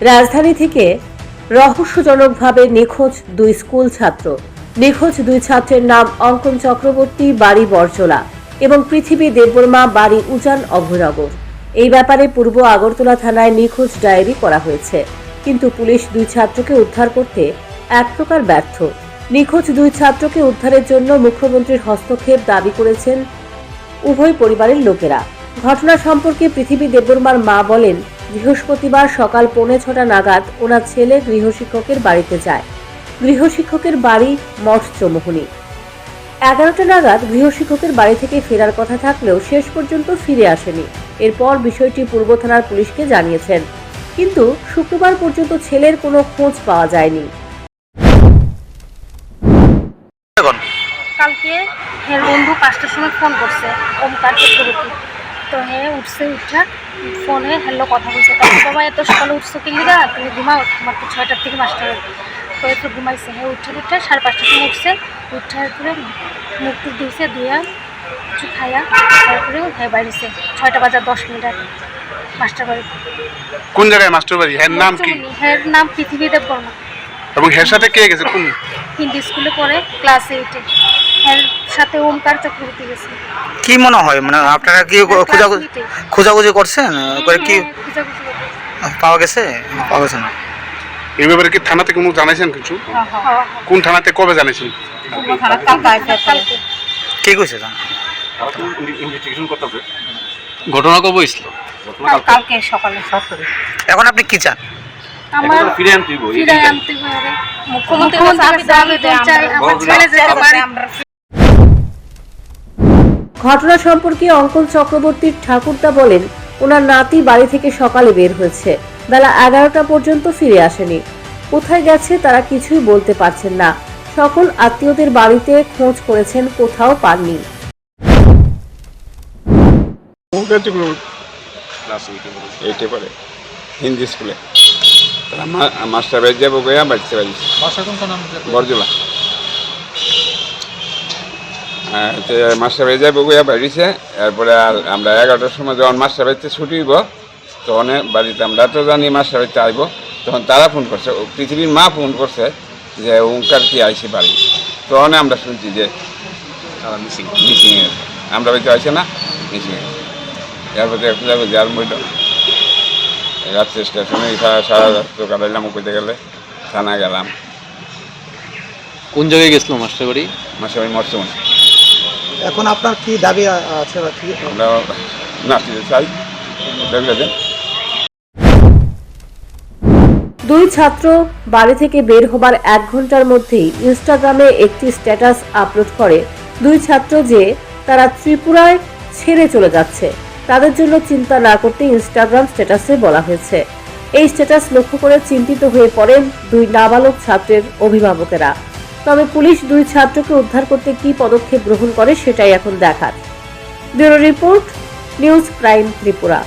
রাজধানী থেকে রহস্যজনকভাবে নিখোঁজ দুই স্কুল ছাত্র। নিখোঁজ দুই ছাত্রের নাম অঙ্কন চক্রবর্তী, বাড়ি বরজলা, এবং পৃথিবী দেববর্মা, বাড়ি উজান অভয়নগর। এই ব্যাপারে পূর্ব আগরতলা থানায় নিখোঁজ ডায়েরি করা হয়েছে, কিন্তু পুলিশ দুই ছাত্রকে উদ্ধার করতে এক প্রকার ব্যর্থ। নিখোঁজ দুই ছাত্রকে উদ্ধারের জন্য মুখ্যমন্ত্রীর হস্তক্ষেপ দাবি করেছেন উভয় পরিবারের লোকেরা। ঘটনা সম্পর্কে পৃথিবী দেববর্মার মা বলেন, বৃহস্পতিবার সকাল 5:45 নাগাদ ওনার ছেলে গৃহশিক্ষকের বাড়িতে যায়। গৃহশিক্ষকের বাড়ি মঠচৌমুহনী। 11টা নাগাদ গৃহশিক্ষকের বাড়ি থেকে ফেরার কথা থাকলেও শেষ পর্যন্ত ফিরে আসেনি। এরপর বিষয়টি পূর্ব থানার পুলিশকে জানিয়েছেন, কিন্তু শুক্রবার পর্যন্ত ছেলের কোনো খোঁজ পাওয়া যায়নি। কালকে হের বন্ধু 5টার সময় ফোন করছে, ওমকার চক্রবর্তী। তো উঠছে, উঠা ফোনে হ্যালো কথা বলছে। তখন বাবা এত সকালে উঠছো কি লিগা, তুমি ঘুমাও, তোমার তো 6টার থেকে মাস্টার। তো একটু ঘুমাইছে। উঠে 5:30টার সময় উঠছে। উঠার পরে মুখ টুক ধুইছে, ধুয়া কিছু খাইয়া তারপরে বাইরেছে 6টা বাজার 10 মিনিট আগে মাস্টার বাড়ি। কোন জায়গায় মাস্টার বাড়ি? এর নাম কি? এর নাম পৃথিবী দেববর্মা। এবং এর সাথে কে গেছে? কোন হিন্দি স্কুলে পড়ে, ক্লাস 8-এ। এর সাথে ওমকার চক্রবর্তী গেছে। কি মনে হয়, মানে আপনারা কি খোঁজাখুঁজি করছেন করে কি পাওয়া গেছে? পাওয়া গেছে না? এই ব্যাপারে কি থানা থেকে কোনো জানাইছেন কিছু? কোন থানাতে কবে জানাইছেন? কি কইছে জান? ইনভেস্টিগেশন করতেছে। ঘটনা কবে হইছিল? কালকে সকালে। এখন আপনি কি চান? আমার ফিরে আনতে হবে। মুখ্যমন্ত্রীর কাছে আবেদন চাই, আমার ছেলে যেতে পারে। ঘটনা সম্পর্কে অঙ্কন চক্রবর্তীর ঠাকুরদা বলেন, ওনার নাতি বাড়ি থেকে সকালে বের হয়েছে, বেলা 11টা পর্যন্ত ফিরে আসেনি। কোথায় গেছে তারা কিছুই বলতে পারছেন না। সকল আত্মীয়দের বাড়িতে খোঁজ করেছেন, কোথাও পাননি। হিন্দি স্কুলে মাস্টার বাড়ি যাবো গিয়া বাড়িতে বাড়ি বরজলা। মাস্টার বাড়ি যাবো গিয়া বাড়িছে। এরপরে আর আমরা 11টার সময় যখন মাস্টার বাড়িতে ছুটি হইব, তখন বাড়িতে আমরা তো জানি মাস্টার বাড়িতে আইব, তখন তারা ফোন করছে, পৃথিবীর মা ফোন করছে যে ওঙ্কার কি আইসি বাড়ি। তখন আমরা শুনছি যে মিসিং হয়েছে, আমরা বাড়িতে আইসে না, মিসিং হয়েছে। এরপরে খুঁজাখুঁজি আর মইল রাত্রে স্টেশনে সারা রাত্র কাটাইলাম। কইতে গেলে থানা গেলাম। কোন জায়গায় গেছিল মাস্টার বাড়ি? মাস্টার বাড়ি মরসুম। এখন আপনার কি দাবি আছে? আমরা নাচিতে চাই দেখলে। দুই ছাত্র বাড়ি থেকে বের হবার 1 ঘন্টার মধ্যেই ইনস্টাগ্রামে একটি স্ট্যাটাস আপলোড করে দুই ছাত্র যে তারা ত্রিপুরায় ছেড়ে চলে যাচ্ছে। তাদের জন্য চিন্তা না করতে ইনস্টাগ্রাম স্ট্যাটাসে বলা হয়েছে। এই স্ট্যাটাস লক্ষ্য করে চিন্তিত হয়ে পড়েন দুই নাবালক ছাত্রের অভিভাবকেরা। তবে পুলিশ দুই ছাত্রকে উদ্ধার করতে কী পদক্ষেপ গ্রহণ করে সেটাই এখন দেখার। Bureau report, news prime Tripura.